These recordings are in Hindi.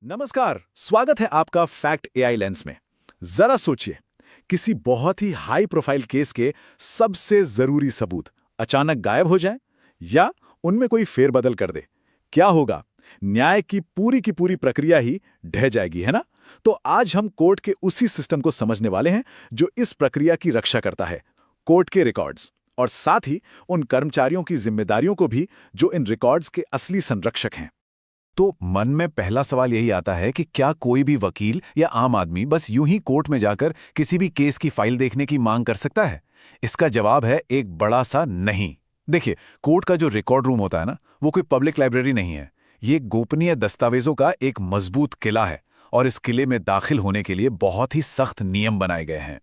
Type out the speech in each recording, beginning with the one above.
नमस्कार, स्वागत है आपका फैक्ट एआई लेंस में। जरा सोचिए, किसी बहुत ही हाई प्रोफाइल केस के सबसे जरूरी सबूत अचानक गायब हो जाएं या उनमें कोई फेरबदल कर दे। क्या होगा? न्याय की पूरी प्रक्रिया ही ढह जाएगी, है ना? तो आज हम कोर्ट के उसी सिस्टम को समझने वाले हैं जो इस प्रक्रिया की रक्षा करता है, कोर्ट के रिकॉर्ड्स, और साथ ही उन कर्मचारियों की जिम्मेदारियों को भी जो इन रिकॉर्ड्स के असली संरक्षक हैं। तो मन में पहला सवाल यही आता है कि क्या कोई भी वकील या आम आदमी बस यूं ही कोर्ट में जाकर किसी भी केस की फाइल देखने की मांग कर सकता है? इसका जवाब है एक बड़ा सा नहीं। देखिए, कोर्ट का जो रिकॉर्ड रूम होता है ना, वो कोई पब्लिक लाइब्रेरी नहीं है। ये गोपनीय दस्तावेजों का एक मजबूत किला है और इस किले में दाखिल होने के लिए बहुत ही सख्त नियम बनाए गए हैं।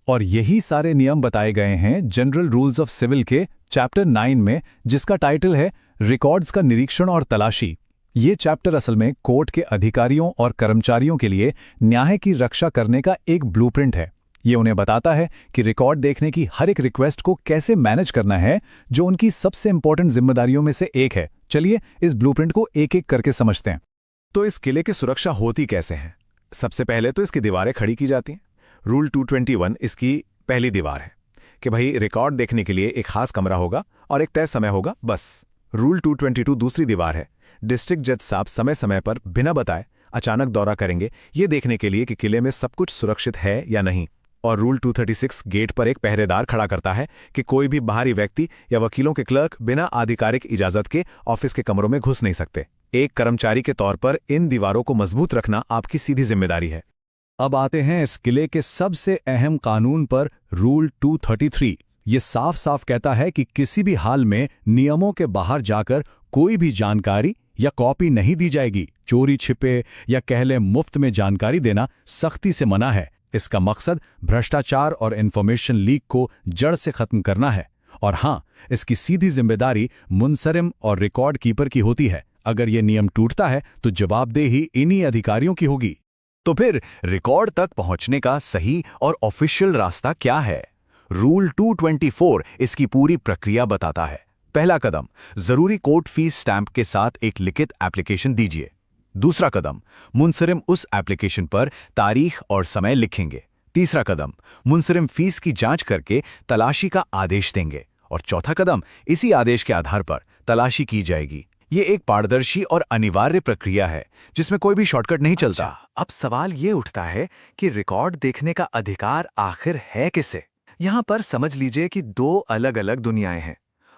और यही सारे नियम बताए गए हैं जनरल रूल्स ऑफ सिविल के चैप्टर 9 में, जिसका टाइटल है रिकॉर्ड्स का निरीक्षण और तलाशी। ये चैप्टर असल में कोर्ट के अधिकारियों और कर्मचारियों के लिए न्याय की रक्षा करने का एक ब्लूप्रिंट है। ये उन्हें बताता है कि रिकॉर्ड देखने की हर एक रिक्वेस्ट को कैसे मैनेज करना है, जो उनकी सबसे इंपॉर्टेंट जिम्मेदारियों में से एक है। चलिए इस ब्लूप्रिंट को एक एक करके समझते हैं। तो इस किले की सुरक्षा होती कैसे है? सबसे पहले तो इसकी दीवारें खड़ी की जाती हैं। रूल 221 इसकी पहली दीवार है कि भाई रिकॉर्ड देखने के लिए एक खास कमरा होगा और एक तय समय होगा, बस। रूल 222 दूसरी दीवार है। डिस्ट्रिक्ट जज साहब समय समय पर बिना बताए अचानक दौरा करेंगे, ये देखने के लिए कि किले में सब कुछ सुरक्षित है या नहीं। और रूल 236 गेट पर एक पहरेदार खड़ा करता है कि कोई भी बाहरी व्यक्ति या वकीलों के क्लर्क बिना आधिकारिक इजाजत के ऑफिस के कमरों में घुस नहीं सकते। एक कर्मचारी के तौर पर इन दीवारों को मजबूत रखना आपकी सीधी जिम्मेदारी है। अब आते हैं इस किले के सबसे अहम कानून पर, रूल 233। ये साफ साफ कहता है कि किसी भी हाल में नियमों के बाहर जाकर कोई भी जानकारी या कॉपी नहीं दी जाएगी। चोरी छिपे या कहले मुफ्त में जानकारी देना सख्ती से मना है। इसका मकसद भ्रष्टाचार और इन्फॉर्मेशन लीक को जड़ से खत्म करना है। और हाँ, इसकी सीधी जिम्मेदारी मुंसरिम और रिकॉर्ड कीपर की होती है। अगर ये नियम टूटता है तो जवाबदेही इन्हीं अधिकारियों की होगी। तो फिर रिकॉर्ड तक पहुंचने का सही और ऑफिशियल रास्ता क्या है? रूल 224 इसकी पूरी प्रक्रिया बताता है। पहला कदम, जरूरी कोर्ट फीस स्टैंप के साथ एक लिखित एप्लीकेशन दीजिए। दूसरा कदम, मुंसरिम उस एप्लीकेशन पर तारीख और समय लिखेंगे। तीसरा कदम, मुंसरिम फीस की जांच करके तलाशी का आदेश देंगे। और चौथा कदम, इसी आदेश के आधार पर तलाशी की जाएगी। ये एक पारदर्शी और अनिवार्य प्रक्रिया है जिसमें कोई भी शॉर्टकट नहीं चलता। अब सवाल ये उठता है कि रिकॉर्ड देखने का अधिकार आखिर है किसे? यहाँ पर समझ लीजिए कि दो अलग अलग दुनियाएं हैं।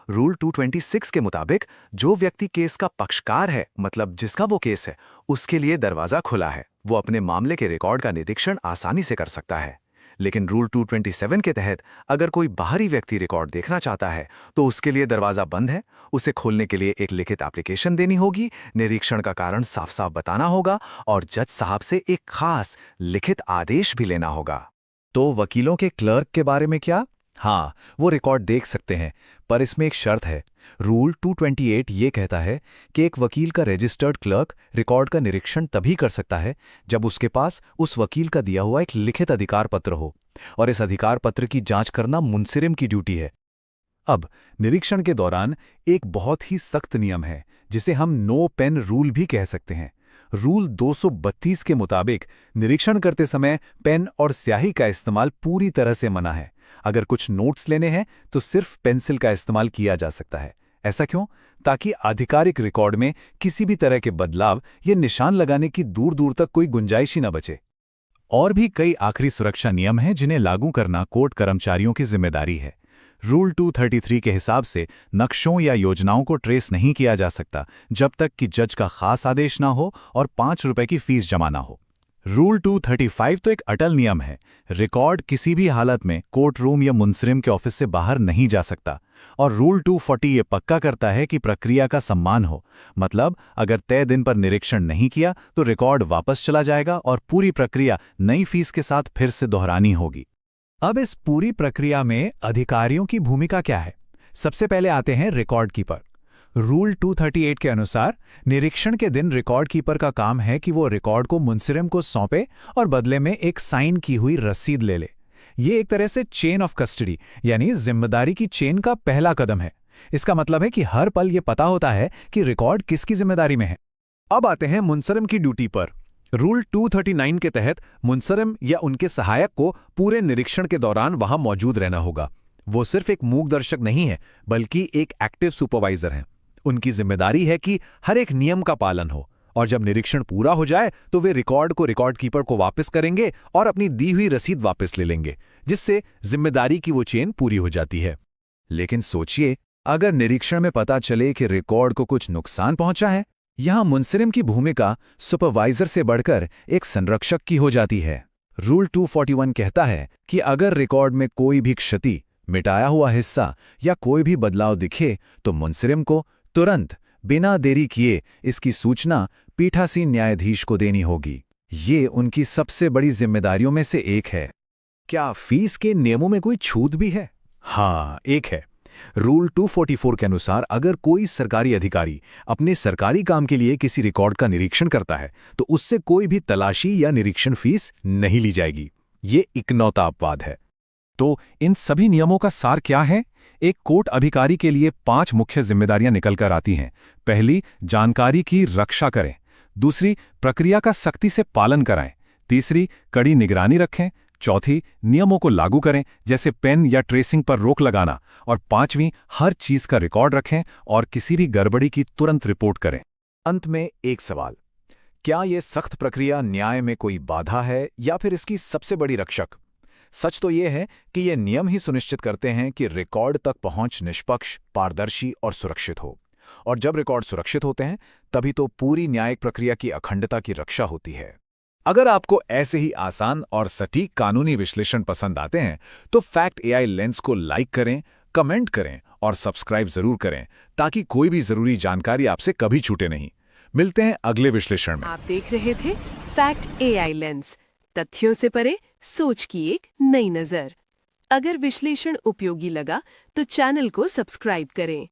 रूल 226 के मुताबिक जो व्यक्ति केस का पक्षकार है, मतलब जिसका वो केस है, उसके लिए दरवाजा खुला है। वो अपने मामले के रिकॉर्ड का निरीक्षण आसानी से कर सकता है। लेकिन रूल 227 के तहत अगर कोई बाहरी व्यक्ति रिकॉर्ड देखना चाहता है तो उसके लिए दरवाजा बंद है। उसे खोलने के लिए एक लिखित एप्लीकेशन देनी होगी, निरीक्षण का कारण साफ साफ बताना होगा और जज साहब से एक खास लिखित आदेश भी लेना होगा। तो वकीलों के क्लर्क के बारे में क्या? हाँ, वो रिकॉर्ड देख सकते हैं, पर इसमें एक शर्त है। रूल 228 ये कहता है कि एक वकील का रजिस्टर्ड क्लर्क रिकॉर्ड का निरीक्षण तभी कर सकता है जब उसके पास उस वकील का दिया हुआ एक लिखित अधिकार पत्र हो, और इस अधिकार पत्र की जांच करना मुंसरिम की ड्यूटी है। अब निरीक्षण के दौरान एक बहुत ही सख्त नियम है जिसे हम नो पेन रूल भी कह सकते हैं। रूल 232 के मुताबिक निरीक्षण करते समय पेन और स्याही का इस्तेमाल पूरी तरह से मना है। अगर कुछ नोट्स लेने हैं तो सिर्फ पेंसिल का इस्तेमाल किया जा सकता है। ऐसा क्यों? ताकि आधिकारिक रिकॉर्ड में किसी भी तरह के बदलाव या निशान लगाने की दूर दूर तक कोई गुंजाइश ही न बचे। और भी कई आखिरी सुरक्षा नियम हैं जिन्हें लागू करना कोर्ट कर्मचारियों की जिम्मेदारी है। रूल 233 के हिसाब से नक्शों या योजनाओं को ट्रेस नहीं किया जा सकता जब तक कि जज का खास आदेश ना हो और 5 रुपए की फीस जमा ना हो। रूल 235 तो एक अटल नियम है। रिकॉर्ड किसी भी हालत में कोर्ट रूम या मुंसरिम के ऑफिस से बाहर नहीं जा सकता। और रूल 240 ये पक्का करता है कि प्रक्रिया का सम्मान हो। मतलब अगर तय दिन पर निरीक्षण नहीं किया तो रिकॉर्ड वापस चला जाएगा और पूरी प्रक्रिया नई फीस के साथ फिर से दोहरानी होगी। अब इस पूरी प्रक्रिया में अधिकारियों की भूमिका क्या है? सबसे पहले आते हैं रिकॉर्ड कीपर। रूल 238 के अनुसार निरीक्षण के दिन रिकॉर्ड कीपर का काम है कि वो रिकॉर्ड को मुंसरिम को सौंपे और बदले में एक साइन की हुई रसीद ले ले। ये एक तरह से चेन ऑफ कस्टडी यानी जिम्मेदारी की चेन का पहला कदम है। इसका मतलब है कि हर पल ये पता होता है कि रिकॉर्ड किसकी जिम्मेदारी में है। अब आते हैं मुंसरम की ड्यूटी पर। रूल 239 के तहत मुंसरम या उनके सहायक को पूरे निरीक्षण के दौरान वहां मौजूद रहना होगा। वो सिर्फ एक मूक दर्शक नहीं है, बल्कि एक एक्टिव सुपरवाइजर हैं। उनकी जिम्मेदारी है कि हर एक नियम का पालन हो, और जब निरीक्षण पूरा हो जाए तो वे रिकॉर्ड को रिकॉर्ड कीपर को वापस करेंगे और अपनी दी हुई रसीद वापस ले लेंगे, जिससे जिम्मेदारी की वो चेन पूरी हो जाती है। लेकिन सोचिए, अगर निरीक्षण में पता चले कि रिकॉर्ड को कुछ नुकसान पहुंचा है, यहां मुंसरिम की भूमिका सुपरवाइजर से बढ़कर एक संरक्षक की हो जाती है। रूल 241 कहता है कि अगर रिकॉर्ड में कोई भी क्षति, मिटाया हुआ हिस्सा या कोई भी बदलाव दिखे तो मुंसरिम को तुरंत बिना देरी किए इसकी सूचना पीठासीन न्यायाधीश को देनी होगी। ये उनकी सबसे बड़ी जिम्मेदारियों में से एक है। क्या फीस के नियमों में कोई छूट भी है? हाँ, एक है। रूल 244 के अनुसार अगर कोई सरकारी अधिकारी अपने सरकारी काम के लिए किसी रिकॉर्ड का निरीक्षण करता है तो उससे कोई भी तलाशी या निरीक्षण फीस नहीं ली जाएगी। ये इकनौता अपवाद है। तो इन सभी नियमों का सार क्या है? एक कोर्ट अधिकारी के लिए 5 मुख्य जिम्मेदारियां निकल कर आती हैं। पहली, जानकारी की रक्षा करें। दूसरी, प्रक्रिया का सख्ती से पालन कराएं। तीसरी, कड़ी निगरानी रखें। चौथी, नियमों को लागू करें, जैसे पेन या ट्रेसिंग पर रोक लगाना। और 5वीं, हर चीज का रिकॉर्ड रखें और किसी भी गड़बड़ी की तुरंत रिपोर्ट करें। अंत में एक सवाल, क्या यह सख्त प्रक्रिया न्याय में कोई बाधा है या फिर इसकी सबसे बड़ी रक्षक? सच तो यह है कि ये नियम ही सुनिश्चित करते हैं कि रिकॉर्ड तक पहुंच निष्पक्ष, पारदर्शी और सुरक्षित हो। और जब रिकॉर्ड सुरक्षित होते हैं, तभी तो पूरी न्यायिक प्रक्रिया की अखंडता की रक्षा होती है। अगर आपको ऐसे ही आसान और सटीक कानूनी विश्लेषण पसंद आते हैं, तो फैक्ट एआई लेंस को लाइक करें, कमेंट करें और सब्सक्राइब जरूर करें, ताकि कोई भी जरूरी जानकारी आपसे कभी छूटे नहीं। मिलते हैं अगले विश्लेषण में। आप देख रहे थे फैक्ट एआई लेंस, तथ्यों से परे सोच की एक नई नजर। अगर विश्लेषण उपयोगी लगा तो चैनल को सब्सक्राइब करें।